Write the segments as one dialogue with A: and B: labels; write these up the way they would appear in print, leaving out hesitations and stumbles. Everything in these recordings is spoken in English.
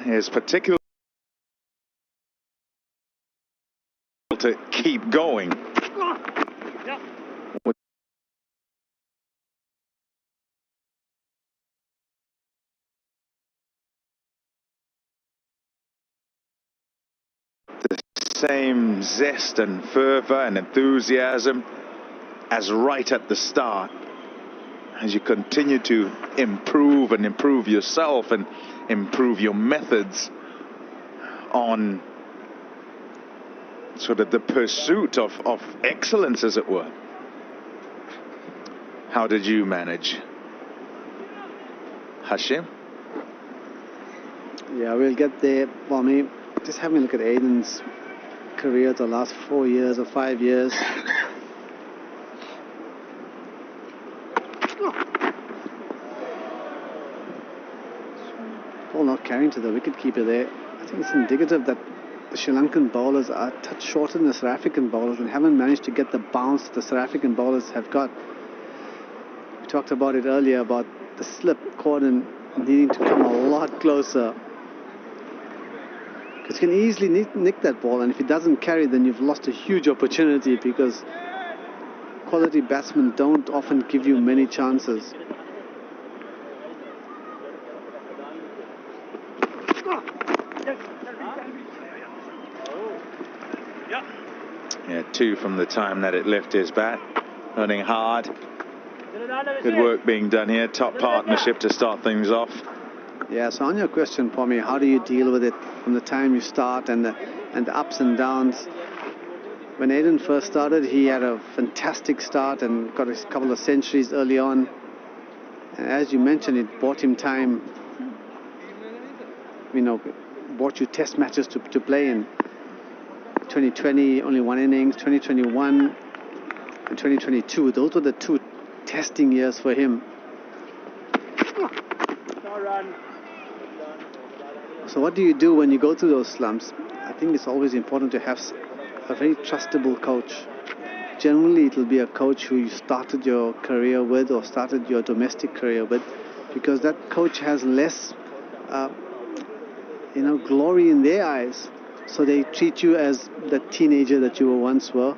A: is particularly to keep going. The same zest and fervor and enthusiasm as right at the start, as you continue to improve and improve yourself and improve your methods on sort of the pursuit of excellence, as it were. How did you manage, Hashim?
B: Yeah, we'll get there. For me, just having a look at Aidan's career the last 4 years or 5 years. Ball not carrying to the wicketkeeper there. I think it's indicative that the Sri Lankan bowlers are a touch shorter than the South African bowlers and haven't managed to get the bounce the South African bowlers have got. We talked about it earlier about the slip cordon needing to come a lot closer. Because you can easily nick that ball, and if it doesn't carry, then you've lost a huge opportunity, because quality batsmen don't often give you many chances.
A: Yeah, 2 from the time that it left his bat. Running hard. Good work being done here. Top partnership to start things off.
B: Yeah, so on your question, Pommy, how do you deal with it from the time you start and the ups and downs? When Aidan first started, he had a fantastic start and got a couple of centuries early on. And as you mentioned, it bought him time, you know, bought you test matches to play in. 2020, only 1 innings. 2021 and 2022, those were the 2 testing years for him. So what do you do when you go through those slumps? I think it's always important to have a very trustable coach. Generally, it will be a coach who you started your career with or started your domestic career with, because that coach has less, glory in their eyes. So they treat you as the teenager that you once were,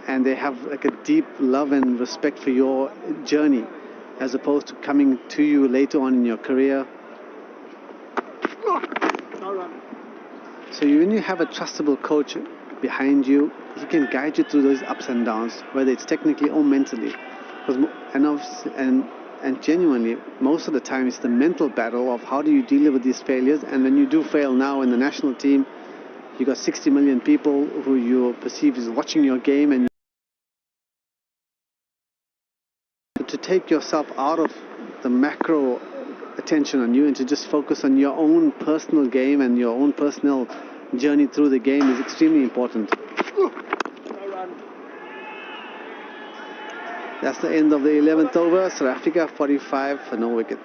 B: and they have like a deep love and respect for your journey, as opposed to coming to you later on in your career. So when you have a trustable coach behind you, he can guide you through those ups and downs, whether it's technically or mentally. And genuinely, most of the time, it's the mental battle of how do you deal with these failures. And when you do fail now in the national team, you got 60 million people who you perceive as watching your game, and to take yourself out of the macro attention on you and to just focus on your own personal game and your own personal journey through the game is extremely important. That's the end of the 11th over. South Africa 45 for no wicket.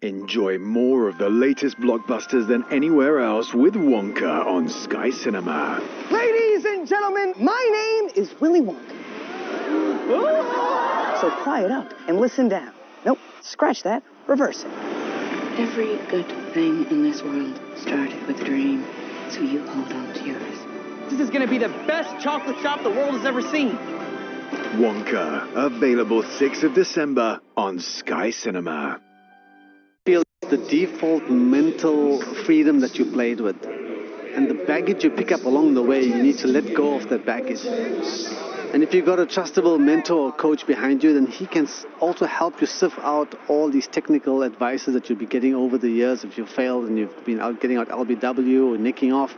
C: Enjoy more of the latest blockbusters than anywhere else with Wonka on Sky Cinema.
D: Ladies and gentlemen, my name is Willy Wonka. So quiet up and listen down. Nope, scratch that, reverse it.
E: Every good thing in this world started with a dream, so you hold on to yours.
D: This is gonna be the best chocolate shop the world has ever seen.
C: Wonka, available 6th of December on Sky Cinema.
B: Feel the default mental freedom that you played with, and the baggage you pick up along the way, you need to let go of that baggage. And if you've got a trustable mentor or coach behind you, then he can also help you sift out all these technical advices that you'll be getting over the years if you failed and you've been out getting out LBW or nicking off,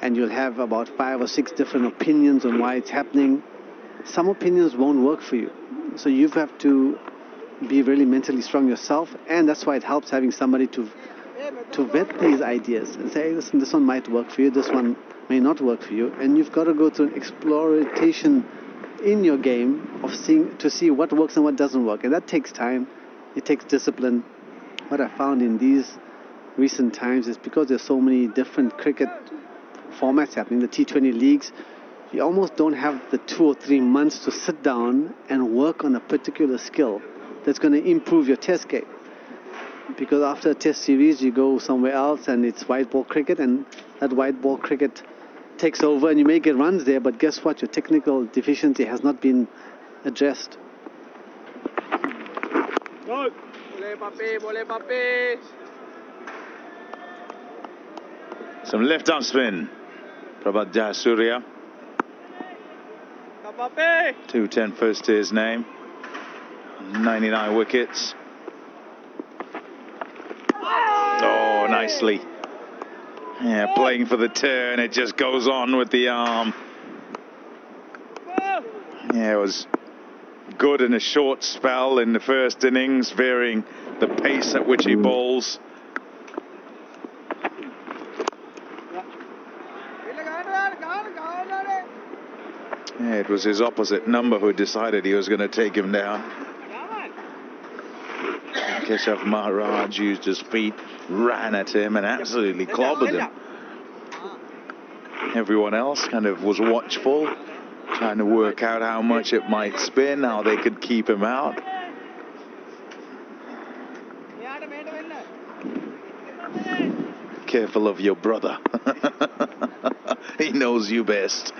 B: and you'll have about 5 or 6 different opinions on why it's happening. Some opinions won't work for you, so you have to be really mentally strong yourself, and that's why it helps having somebody to vet these ideas and say, hey, listen, this one might work for you, this one may not work for you, and you've got to go through an exploration in your game of to see what works and what doesn't work, and that takes time. It takes discipline. What I found in these recent times is because there's so many different cricket formats happening, the T20 leagues, you almost don't have the 2 or 3 months to sit down and work on a particular skill that's going to improve your test game. Because after a test series, you go somewhere else and it's white ball cricket, and that white ball cricket takes over and you may get runs there, but guess what? Your technical deficiency has not been addressed.
A: Some left arm spin. Prabhat Jayasuriya. 210 first to his name. 99 wickets. Oh, nicely. Yeah, playing for the turn. It just goes on with the arm. Yeah, it was good in a short spell in the first innings, varying the pace at which he bowls. Yeah, it was his opposite number who decided he was going to take him down. Keshav Maharaj used his feet, ran at him and absolutely clobbered him. Everyone else kind of was watchful, trying to work out how much it might spin, how they could keep him out. Careful of your brother. He knows you best.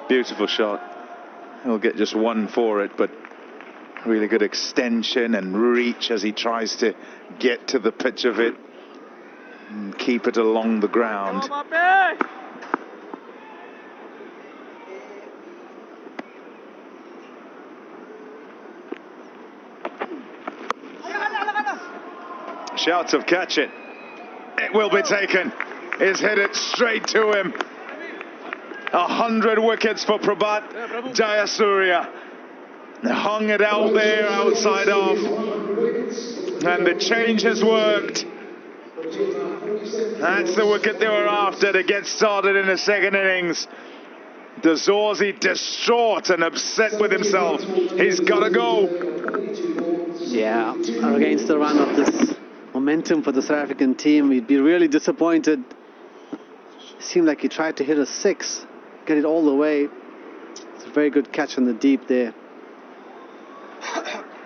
A: Beautiful shot. He'll get just one for it, but really good extension and reach as he tries to get to the pitch of it and keep it along the ground. Shouts of catch it. It will be taken. He's hit it straight to him. 100 wickets for Prabhat Jayasuriya. Hung it out there outside off. And the change has worked. That's the wicket they were after to get started in the second innings. Dazorzi distraught and upset with himself. He's got to go.
B: Yeah, against the run of this momentum for the South African team, he'd be really disappointed. Seemed like he tried to hit a 6, get it all the way. It's a very good catch on the deep there.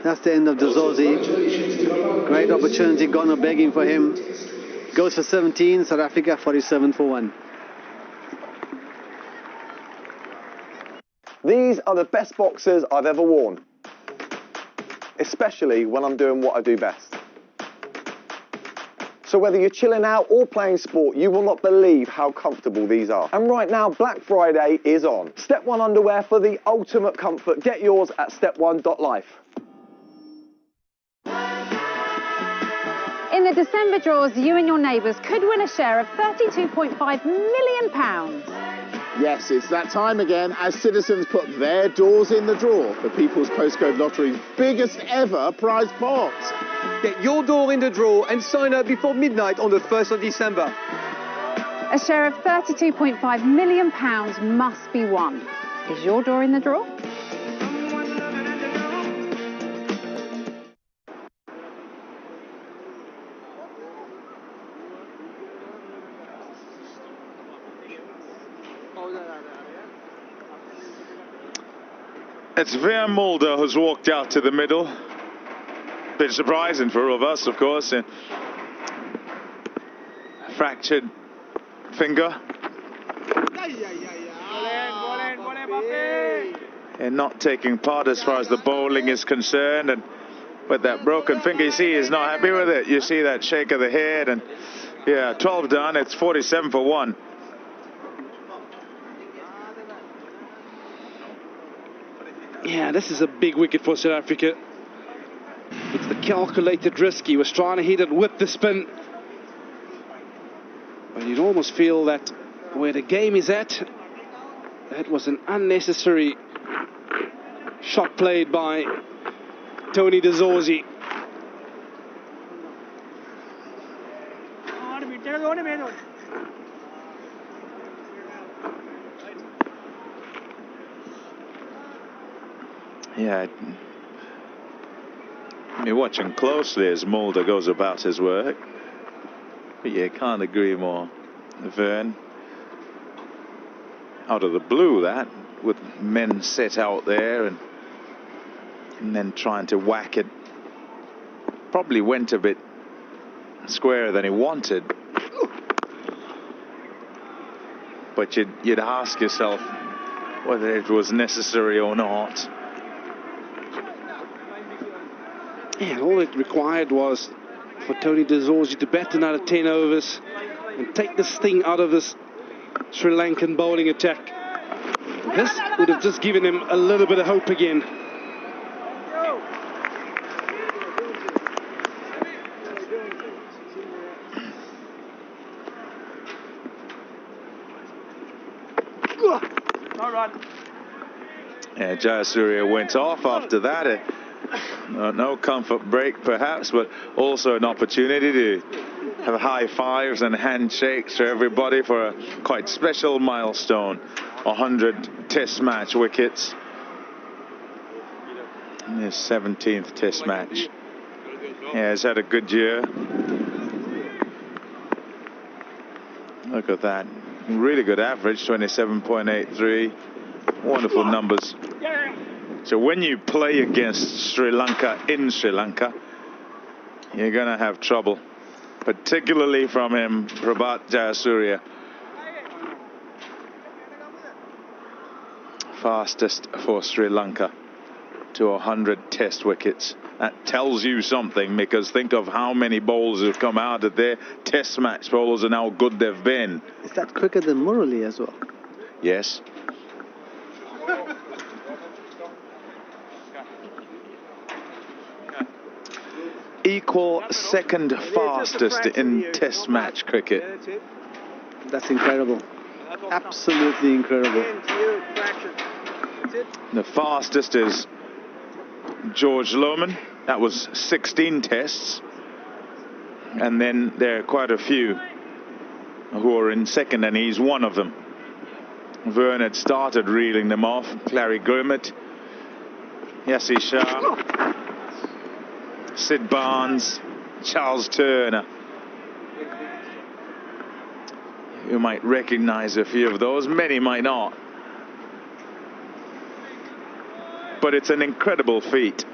B: That's the end of Dazorzi. Great opportunity, Ghana begging for him. Goes for 17, South Africa 47 for 1.
F: These are the best boxers I've ever worn, especially when I'm doing what I do best. So whether you're chilling out or playing sport, you will not believe how comfortable these are. And right now, Black Friday is on. Step 1 underwear for the ultimate comfort. Get yours at step1.life.
G: In the December draws, you and your neighbours could win a share of £32.5 million.
H: Yes, it's that time again as citizens put their doors in the draw for People's Postcode Lottery's biggest ever prize pot.
I: Get your door in the draw and sign up before midnight on the 1st of December.
G: A share of £32.5 million must be won. Is your door in the draw?
A: It's Veer Mulder who's walked out to the middle. Bit surprising for all of us, of course. Fractured finger. And not taking part as far as the bowling is concerned. And with that broken finger, you see he's not happy with it. You see that shake of the head. And yeah, 12 done. It's 47 for 1.
J: Yeah, this is a big wicket for South Africa. It's the calculated risk. He was trying to hit it with the spin. But you'd almost feel that where the game is at, that was an unnecessary shot played by Tony Dazorzi.
A: Yeah, you're watching closely as Mulder goes about his work. But yeah, can't agree more. Vern, out of the blue, that, with men set out there and and then trying to whack it. Probably went a bit squarer than he wanted. But you'd ask yourself whether it was necessary or not.
J: Yeah, all it required was for Tony De Zorzi to bat another 10 overs and take the sting out of this Sri Lankan bowling attack. This would have just given him a little bit of hope again.
A: Yeah, Jayasuriya went off after that. No comfort break perhaps, but also an opportunity to have high fives and handshakes for everybody for a quite special milestone. 100 test match wickets. His 17th test match. Yeah, he's had a good year. Look at that. Really good average, 27.83. Wonderful numbers. So when you play against Sri Lanka in Sri Lanka, you're going to have trouble, particularly from him, Prabhat Jayasuriya. Fastest for Sri Lanka to 100 test wickets. That tells you something, because think of how many bowlers have come out of their test match bowlers and how good they've been.
B: Is that quicker than Murali as well?
A: Yes. Equal second fastest in test match cricket.
B: That's incredible. Absolutely incredible.
A: The fastest is George Lohmann. That was 16 tests. And then there are quite a few who are in second, and he's one of them. Verne had started reeling them off. Clary Grimmett, Yassi Shah, Sid Barnes, Charles Turner. You might recognize a few of those, many might not. But it's an incredible feat.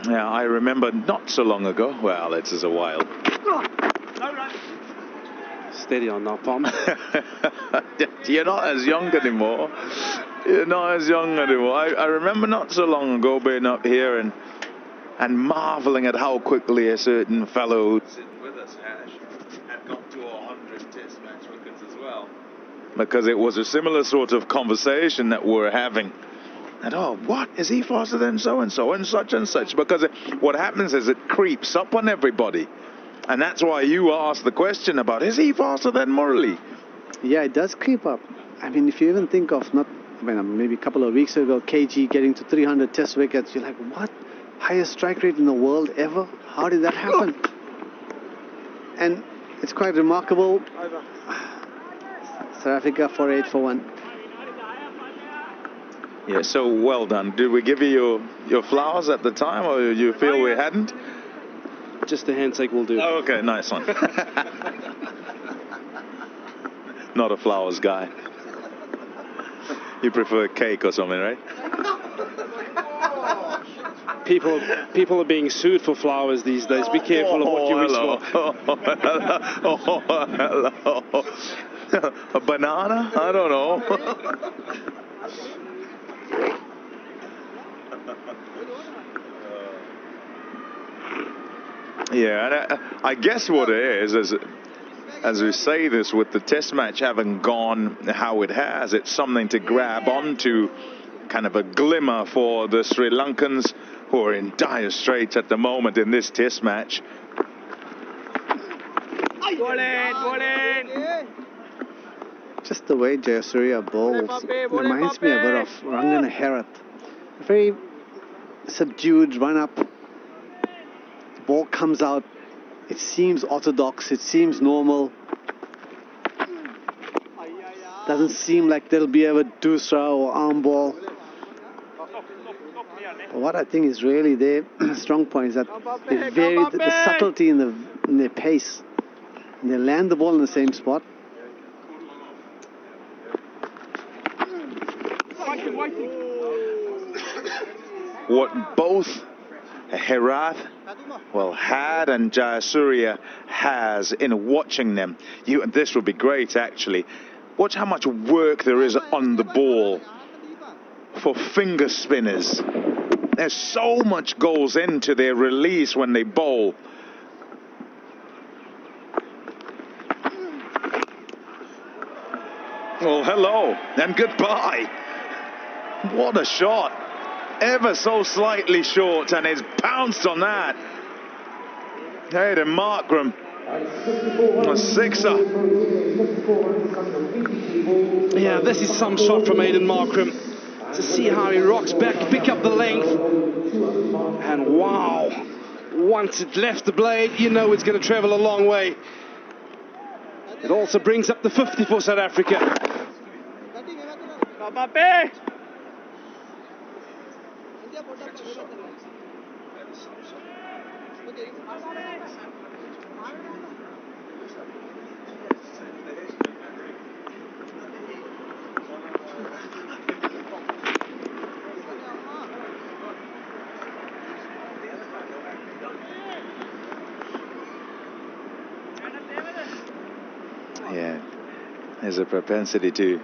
A: Yeah, I remember not so long ago. Well, it is a while.
J: Steady on now, Pom.
A: You're not as young anymore. You're not as young anymore. I remember not so long ago being up here and marveling at how quickly a certain fellow who's with us, Ash, had got to 100 test match wickets as well. Because it was a similar sort of conversation that we're having. And oh, what? Is he faster than so-and-so and such and such? Because what happens is it creeps up on everybody. And that's why you asked the question about, is he faster than Murali?
B: Yeah, it does creep up. I mean, if you even think of maybe a couple of weeks ago, KG getting to 300 test wickets, you're like, what? Highest strike rate in the world ever? How did that happen? And it's quite remarkable. South Africa 4-8 for 1.
A: Yeah, so well done. Did we give you your flowers at the time, or you feel we hadn't?
J: Just a handshake will do.
A: Oh, okay, nice one. Not a flowers guy. You prefer cake or something, right?
J: People are being sued for flowers these days. Be careful of what you wish for.
A: Hello. A banana? I don't know. Yeah, and I guess what it is as we say this, with the test match having gone how it has, it's something to grab onto, kind of a glimmer for the Sri Lankans, who are in dire straits at the moment in this test match.
B: Just the way Jayasuriya bowls reminds me a bit of Rangana Herath. Very subdued run-up. The ball comes out. It seems orthodox. It seems normal. Doesn't seem like there'll be ever dusra or arm ball. But what I think is really their strong point is that they vary the subtlety in their pace. And they land the ball in the same spot.
A: What both Herath, had, and Jayasuriya has in watching them. This would be great, actually. Watch how much work there is on the ball for finger spinners. There's so much goes into their release when they bowl. Well, hello and goodbye. What a shot. Ever so slightly short, and it's pounced on that. Hayden Markram, a sixer.
J: Yeah, this is some shot from Hayden Markram. To see how he rocks back, pick up the length. And wow, once it left the blade, you know it's going to travel a long way. It also brings up the 50 for South Africa.
A: Yeah, there's a propensity to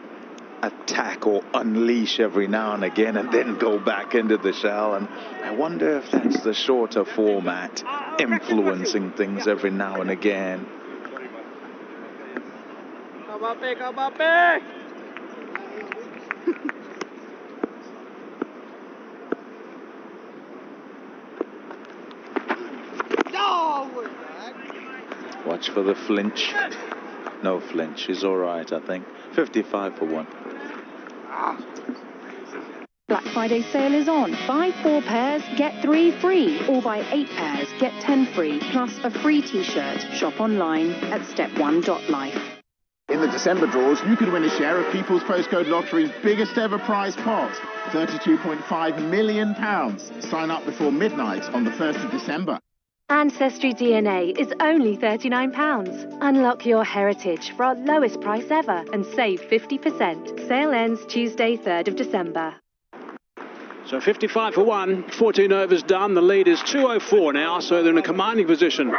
A: attack or unleash every now and again and then go back into the shell, and I wonder if that's the shorter format influencing things every now and again. Watch for the flinch. No flinch, he's all right, I think. 55 for 1.
K: Black Friday sale is on. Buy 4 pairs, get 3 free. Or buy 8 pairs, get 10 free. Plus a free t-shirt. Shop online at step1.life.
H: In the December draws, you could win a share of People's Postcode Lottery's biggest ever prize pot, £32.5 million. Sign up before midnight on the 1st of December.
L: Ancestry DNA is only £39. Unlock your heritage for our lowest price ever and save 50%. Sale ends Tuesday, 3rd of December.
M: So 55 for 1, 14 overs done. The lead is 204 now, so they're in a commanding position.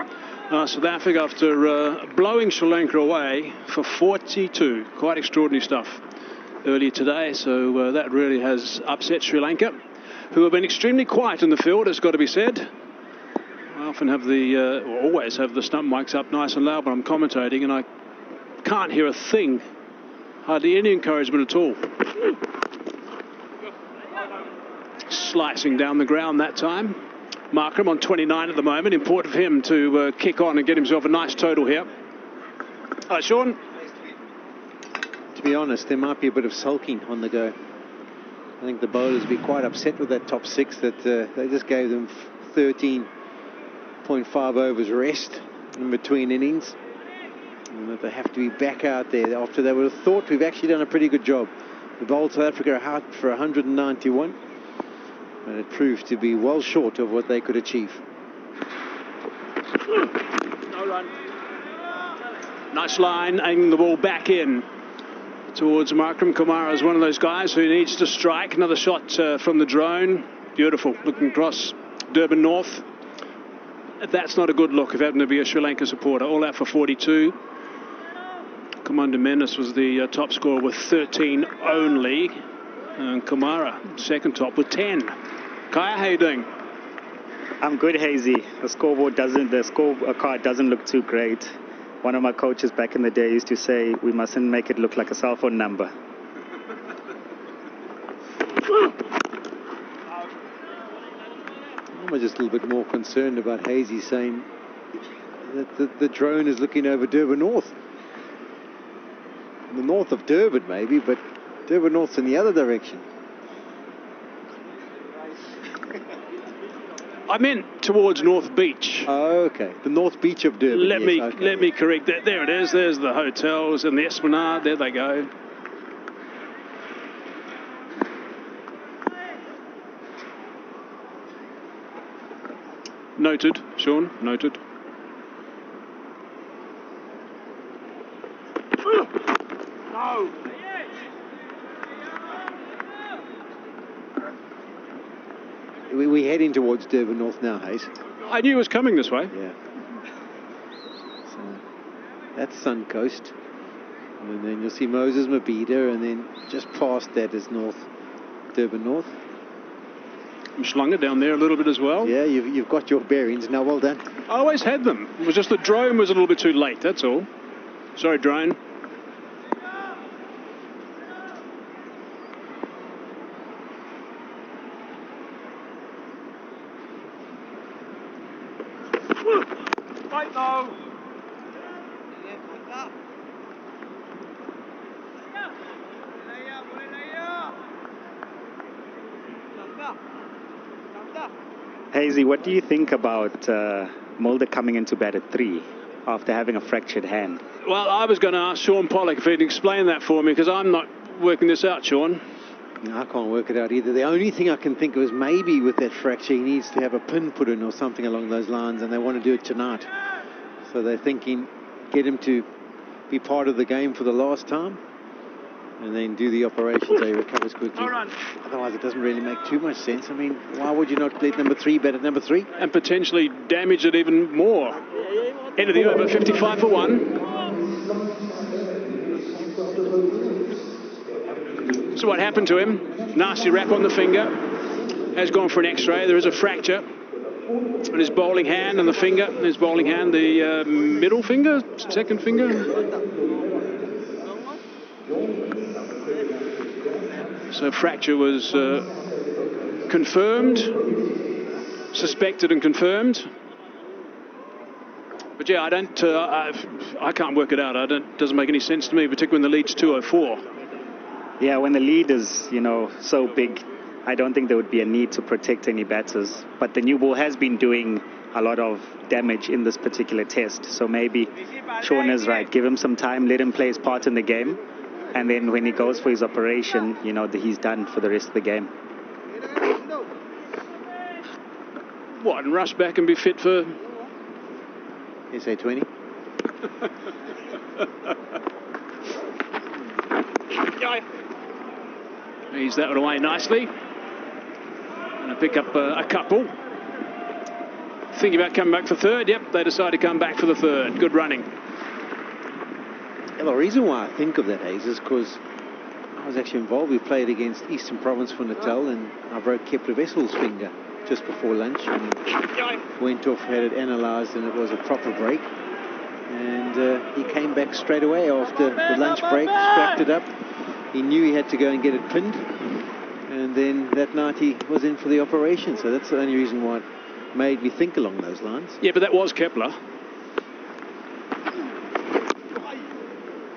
M: South Africa after blowing Sri Lanka away for 42. Quite extraordinary stuff earlier today, so that really has upset Sri Lanka, who have been extremely quiet in the field, it's got to be said. I often have or always have the stump mics up nice and loud when I'm commentating, and I can't hear a thing. Hardly any encouragement at all. Slicing down the ground that time. Markram on 29 at the moment. Important for him to kick on and get himself a nice total here. Sean?
N: To be honest, there might be a bit of sulking on the go. I think the bowlers will be quite upset with that top 6 that they just gave them 13.5 overs rest in between innings, and that they have to be back out there after they would have thought we've actually done a pretty good job. The bowled South Africa out for 191, and it proved to be well short of what they could achieve.
M: No run. Nice line, aiming the ball back in towards Markram. Kumara is one of those guys who needs to strike. Another shot from the drone. Beautiful, looking across Durban North. That's not a good look if you happen to be a Sri Lanka supporter. All out for 42. Commander Menace was the top scorer with 13 only. And Kumara, second top with 10. Kaya, how you doing?
O: I'm good, Hazy. The scoreboard card doesn't look too great. One of my coaches back in the day used to say we mustn't make it look like a cell phone number.
N: I'm just a little bit more concerned about Hazy saying that the drone is looking over Durban North. The north of Durban, maybe, but Durban North's in the other direction.
M: I meant towards North Beach.
N: Oh, okay. The North Beach of Durban.
M: Let me correct that. There it is. There's the hotels and the Esplanade. There they go. Noted, Sean, noted.
I: No.
N: We're heading towards Durban North now, Hayes.
M: I knew it was coming this way.
N: Yeah. So that's Suncoast. And then you'll see Moses Mabhida, and then just past that is Durban North.
M: And Schlanger down there a little bit as well.
N: Yeah, you've got your bearings now. Well done.
M: I always had them. It was just the drone was a little bit too late, that's all. Sorry, drone.
I: Right now.
O: Hazy, what do you think about Mulder coming into bat at 3 after having a fractured hand?
M: Well, I was going to ask Sean Pollock if he'd explain that for me, because I'm not working this out, Sean.
N: No, I can't work it out either. The only thing I can think of is maybe with that fracture he needs to have a pin put in or something along those lines, and they want to do it tonight. So they're thinking get him to be part of the game for the last time and then do the operation so he recovers quickly. Otherwise it doesn't really make too much sense. I mean, why would you not let number 3 bat at number 3?
M: And potentially damage it even more. End of the over, 55 for 1. So what happened to him? Nasty rap on the finger. Has gone for an x-ray. There is a fracture on his bowling hand and the finger. His bowling hand, the middle finger, second finger. So fracture was confirmed, suspected and confirmed. But yeah, I can't work it out. It doesn't make any sense to me, particularly when the lead's 204.
O: Yeah, when the lead is, so big, I don't think there would be a need to protect any batters. But the new ball has been doing a lot of damage in this particular test. So maybe Sean is right. Give him some time, let him play his part in the game. And then when he goes for his operation, he's done for the rest of the game.
M: What, and rush back and be fit for...
N: SA20?
M: He's that one away nicely. Going to pick up a couple. Thinking about coming back for third. Yep, they decide to come back for the third. Good running.
N: And the reason why I think of that, Hayes, is because I was actually involved. We played against Eastern Province for Natal, and I broke Kepler Vessel's finger just before lunch and went off, had it analysed, and it was a proper break. And he came back straight away after the lunch break, scrapped it up. He knew he had to go and get it pinned, and then that night he was in for the operation. So that's the only reason why it made me think along those lines.
M: Yeah, but that was Kepler.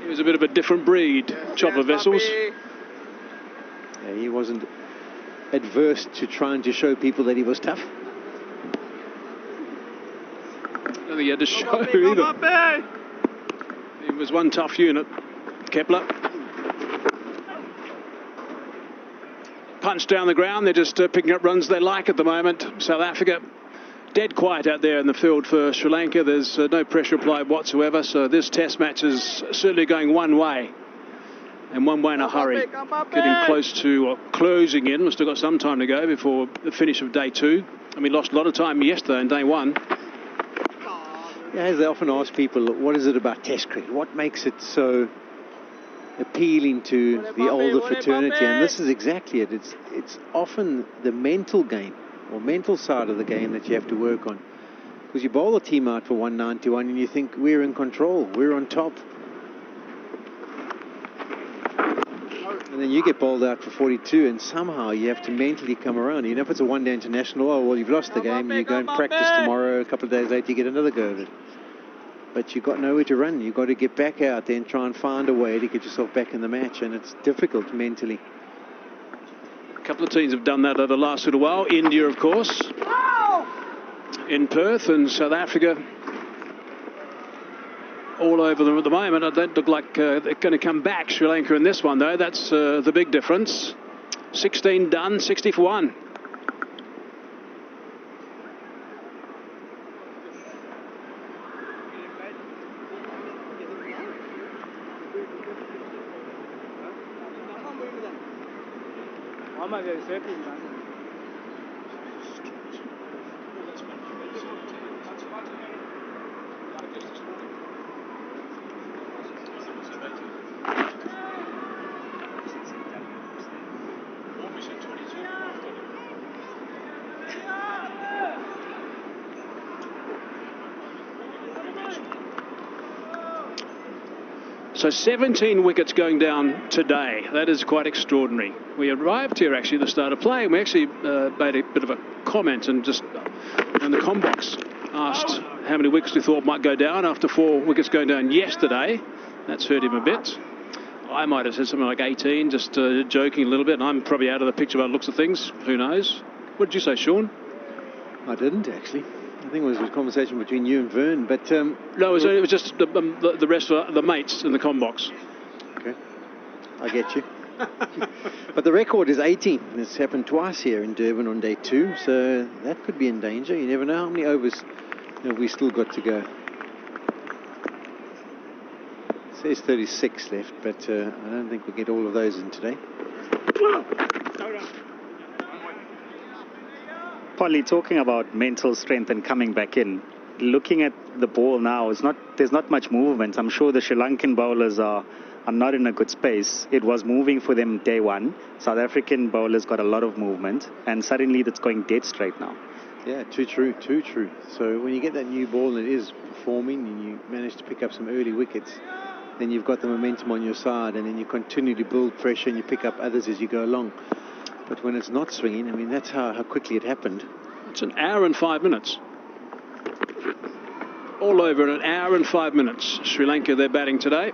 M: He was a bit of a different breed, Chopper Vessels.
N: Yeah, he wasn't adverse to trying to show people that he was tough.
M: I don't think he had to show either. He was one tough unit, Kepler. Punch down the ground. They're just picking up runs they like at the moment. South Africa dead quiet out there in the field for Sri Lanka. There's no pressure applied whatsoever. So this test match is certainly going one way. And one way in a hurry. Getting close to closing in. We've still got some time to go before the finish of day 2. And we lost a lot of time yesterday in day 1.
N: Yeah, as they often ask people, what is it about Test cricket? What makes it so appealing to the older fraternity? And this is exactly it. It's often the mental game or mental side of the game that you have to work on. Because you bowl a team out for 191 and you think we're in control, we're on top. And then you get bowled out for 42 and somehow you have to mentally come around. You know, if it's a one-day international, oh, well, you've lost the game, you go and practice tomorrow, a couple of days later you get another go at it. But you've got nowhere to run. You've got to get back out there and try and find a way to get yourself back in the match, and it's difficult mentally.
M: A couple of teams have done that over the last little while. India, of course, in Perth, and South Africa all over them at the moment. It don't look like they're going to come back, Sri Lanka, in this one, though. That's the big difference. 16 done, 60 for 1. So 17 wickets going down today. That is quite extraordinary. We arrived here actually at the start of play, and we actually made a bit of a comment and just in the com box asked how many wickets we thought might go down after 4 wickets going down yesterday. That's hurt him a bit. I might have said something like 18, just joking a little bit, and I'm probably out of the picture by the looks of things. Who knows? What did you say, Sean?
N: I didn't actually. I think it was a conversation between you and Vern, but...
M: no, it was just the rest of the mates in the com box.
N: Okay, I get you. But the record is 18. It's happened twice here in Durban on day 2, so that could be in danger. You never know how many overs have we still got to go. It says 36 left, but I don't think we'll get all of those in today.
O: Polly, talking about mental strength and coming back in, looking at the ball now, there's not much movement. I'm sure the Sri Lankan bowlers are not in a good space. It was moving for them day 1. South African bowlers got a lot of movement, and suddenly that's going dead straight now.
N: Yeah, too true. So when you get that new ball and it is performing and you manage to pick up some early wickets, then you've got the momentum on your side, and then you continue to build pressure and you pick up others as you go along. But when it's not swinging, I mean, that's how quickly it happened.
M: It's an hour and 5 minutes. All over in an hour and 5 minutes. Sri Lanka, they're batting today.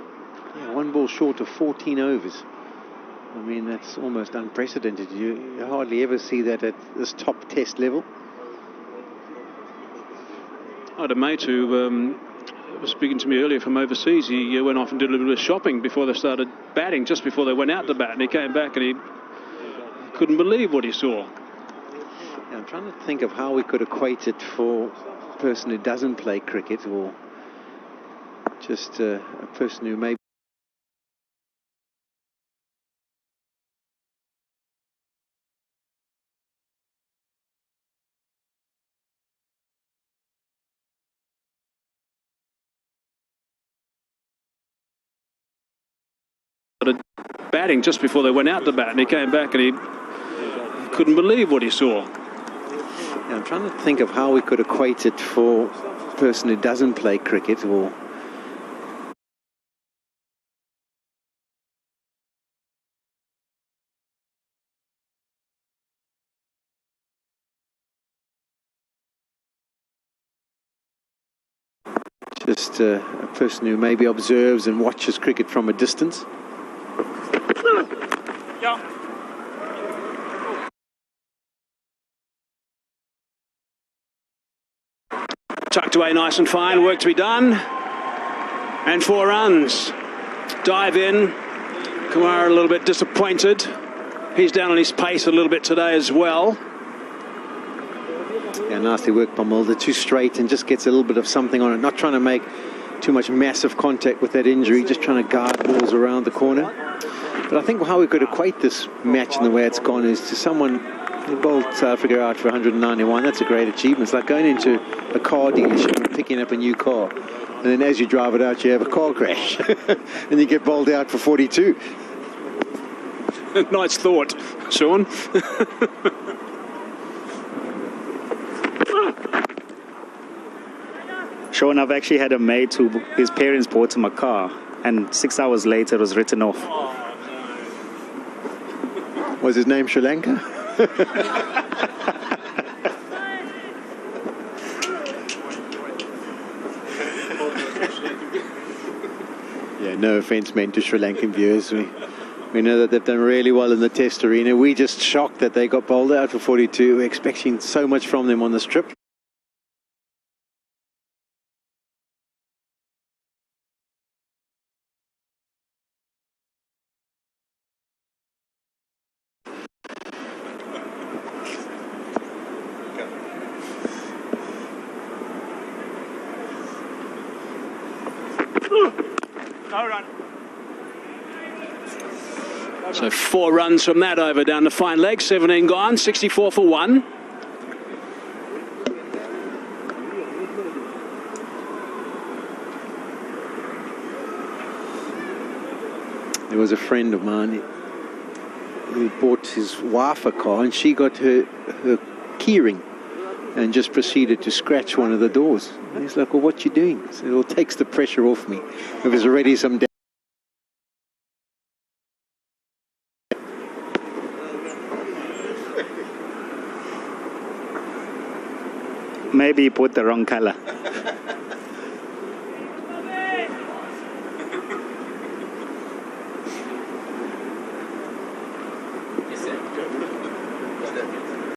N: Yeah, 1 ball short of 14 overs. I mean, that's almost unprecedented. You hardly ever see that at this top test level.
M: I had a mate who was speaking to me earlier from overseas. He went off and did a little bit of shopping before they started batting, just before they went out to bat. And he came back and he couldn't believe what he saw.
N: Yeah, I'm trying to think of how we could equate it for a person who doesn't play cricket, or just a person who may
M: batting just before they went out to bat, and he came back and he couldn't believe what he saw.
N: Yeah, I'm trying to think of how we could equate it for a person who doesn't play cricket, or just a person who maybe observes and watches cricket from a distance.
M: Tucked away nice and fine, work to be done. And 4 runs. Dive in. Kumar a little bit disappointed. He's down on his pace a little bit today as well.
N: Yeah, nicely worked by Mulder. Too straight and just gets a little bit of something on it. Not trying to make too much massive contact with that injury, just trying to guard balls around the corner. But I think how we could equate this match and the way it's gone is to someone who bowled South Africa out for 191. That's a great achievement. It's like going into a car dealership and picking up a new car. And then as you drive it out, you have a car crash. and you get bowled out for 42.
M: Nice thought, Sean.
O: Sean, I've actually had a mate who his parents bought him a car, and 6 hours later it was written off.
N: Was his name Sri Lanka? Yeah, no offense meant to Sri Lankan viewers. We know that they've done really well in the test arena. We're just shocked that they got bowled out for 42. We're expecting so much from them on the strip.
M: So 4 runs from that over down the fine leg. 17 gone, 64 for 1.
N: There was a friend of mine who bought his wife a car, and she got her keyring and just proceeded to scratch one of the doors. And he's like, well, what you doing? I said, well, it takes the pressure off me. There was already some damage.
O: Maybe he put the wrong color.